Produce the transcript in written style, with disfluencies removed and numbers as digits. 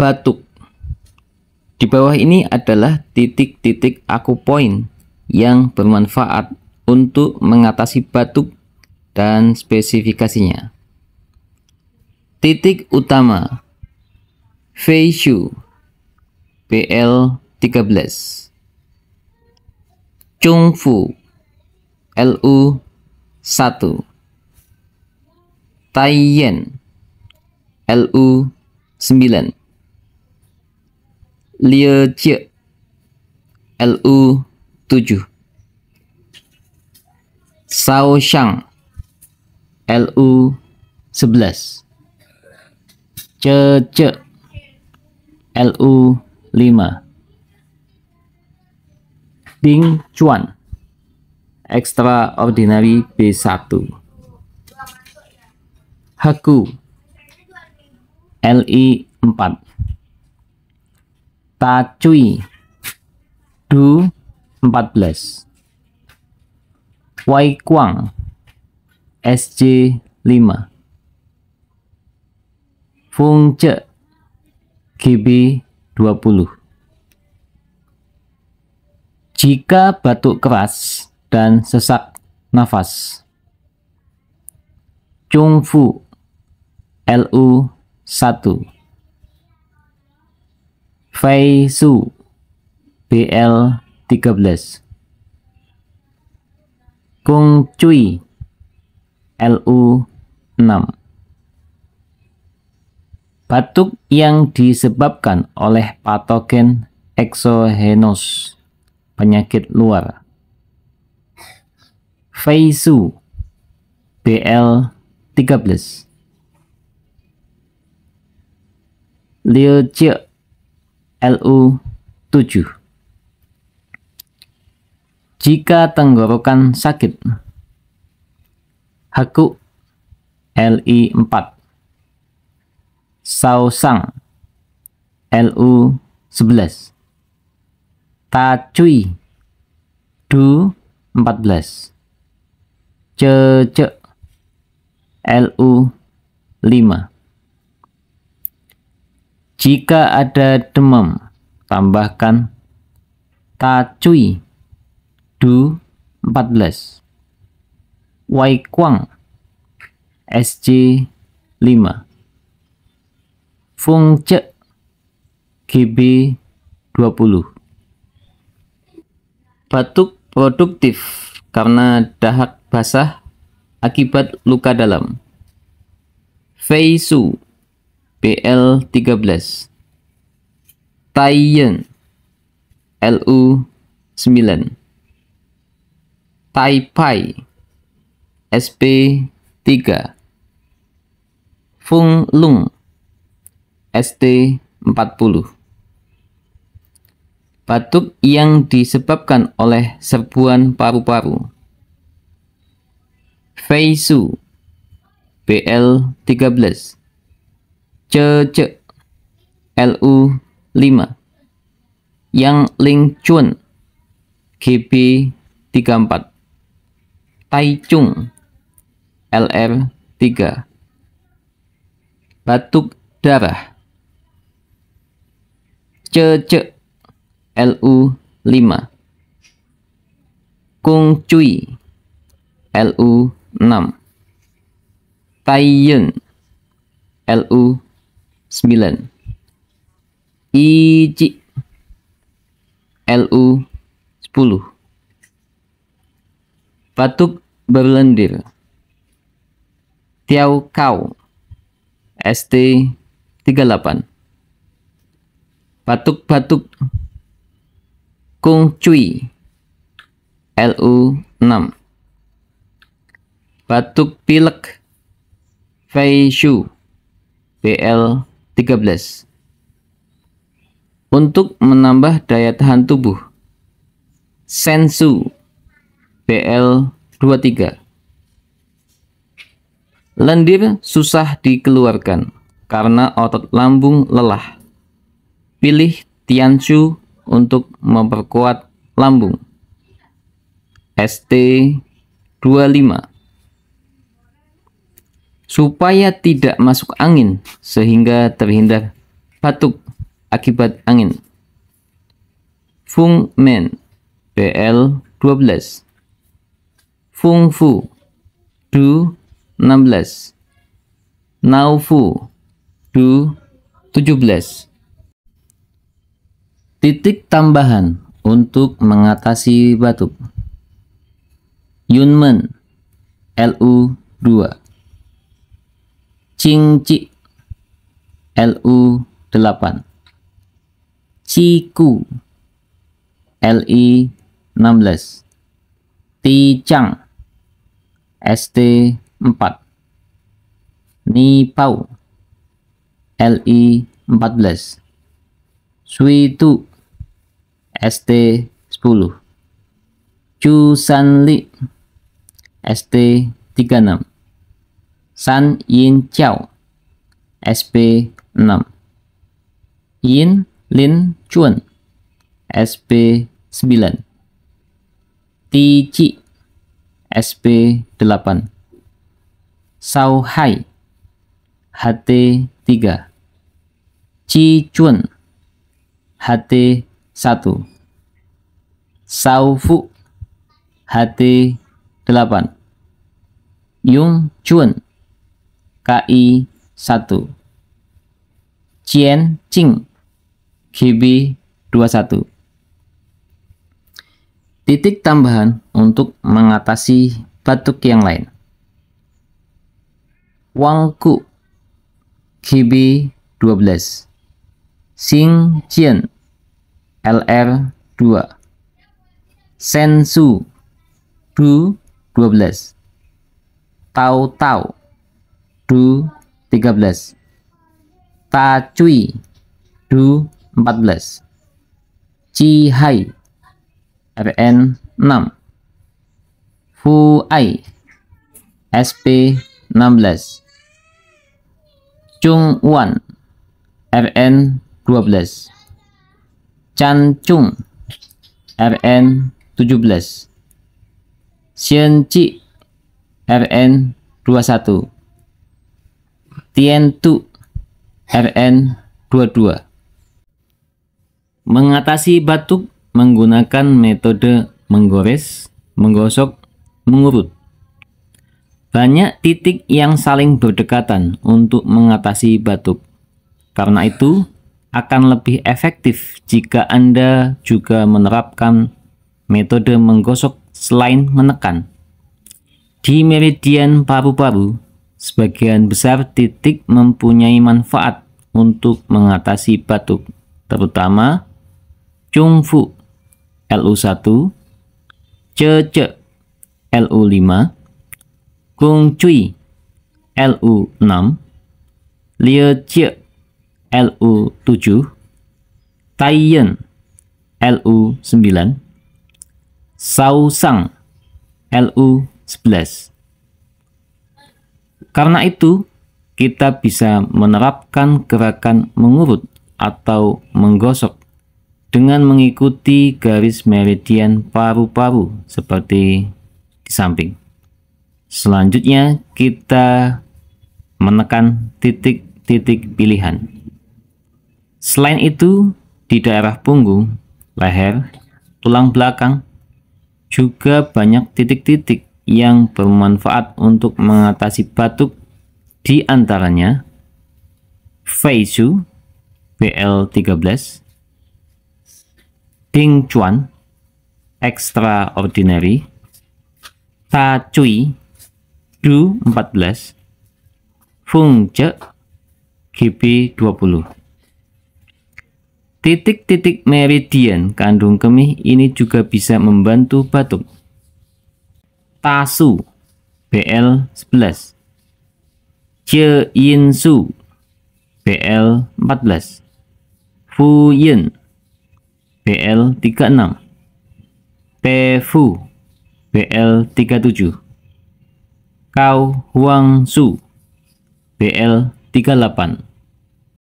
Batuk. Di bawah ini adalah titik-titik akupoint yang bermanfaat untuk mengatasi batuk dan spesifikasinya. Titik utama Feishu BL13, Chungfu LU1, Taiyen LU9, Liejie LU7, Shaoxiang LU11, Zhezhe LU5, Bingchuan Extraordinary B1, Heku LI4, Tacui Du14, Waikuang SJ5, Fengzhe GB20. Jika batuk keras dan sesak nafas, Chungfu LU1, Feishu BL13, Gongcui LU6. Batuk yang disebabkan oleh patogen eksogenus, penyakit luar, Feishu BL13, Liejie LU7. Jika tenggorokan sakit, Heku Li4, Shaoxiang LU11, Tacui Du14, Zhezhe LU5. Jika ada demam, tambahkan Tacui Du14, Waikuang SJ5, Fengzhe GB20. Batuk produktif karena dahak basah akibat luka dalam, Feishu BL13, Taiyen LU9, Taipai SP3, Funglung ST40. Batuk yang disebabkan oleh serbuan paru-paru, Feishu BL13, Zhezhe LU5, Yang Lingchun GB34, Taichung LR3. Batuk darah, Zhezhe LU5, Gongcui LU6, Taiyen LU9, Iji LU10. Batuk berlendir, Tiaokao ST38. Batuk-batuk, Gongcui LU6. Batuk pilek, Feishu BL13. Untuk menambah daya tahan tubuh, Sensu BL23. Lendir susah dikeluarkan karena otot lambung lelah, pilih Tianshu untuk memperkuat lambung, ST25. Supaya tidak masuk angin sehingga terhindar batuk, akibat angin. Feng Men, BL 12. Feng Fu, Du 16. Nao Fu, Du 17. Titik tambahan untuk mengatasi batuk. Yunmen, LU 2. Qingji, LU 8. Ciku, LI 16. Tijang, ST 4. Nipau, LI 14. Suitu, ST 10. Chusanli, ST 36. San Yin Chiao, SP 6. Yin Lin Chuan, SP 9. Ti Chi, SP 8. Sao Hai, HT 3. Chi Chun, HT 1. Sao Fu, HT 8. Yung Chun, KI 1. Chien Ching, KB 21. Titik tambahan untuk mengatasi batuk yang lain. Wangku, KB 12. Xing Jian, LR 2. Sensu, Du 12. Tao Tao, Du 13. Ta Cui, Du 14. Chi Hai, RN 6. Fu Ai, SP 16. Chung Wan, RN 12. Chan Chung, RN 17. Xian Chi, RN 21. Tien Tu, RN 22. Mengatasi batuk menggunakan metode menggores, menggosok, mengurut. Banyak titik yang saling berdekatan untuk mengatasi batuk. Karena itu, akan lebih efektif jika Anda juga menerapkan metode menggosok selain menekan. Di meridian paru-paru, sebagian besar titik mempunyai manfaat untuk mengatasi batuk, terutama Chungfu, LU1, Cece, LU5, Gongcui, LU6, Liejie, LU7, Taiyan, LU9, Saosang, LU11. Karena itu, kita bisa menerapkan gerakan mengurut atau menggosok dengan mengikuti garis meridian paru-paru seperti di samping. Selanjutnya, kita menekan titik-titik pilihan. Selain itu, di daerah punggung, leher, tulang belakang, juga banyak titik-titik yang bermanfaat untuk mengatasi batuk, di antaranya Feishu, BL13, Ding Chuan, Extraordinary, Ta Cui, Du 14, Feng Ce, GB 20. Titik-titik meridian kandung kemih ini juga bisa membantu batuk. Tasu, BL 11. Jie Yin Su, BL 14. Fu Yin, BL 36. Pe Fu, BL 37. Kau Huang Su, BL 38.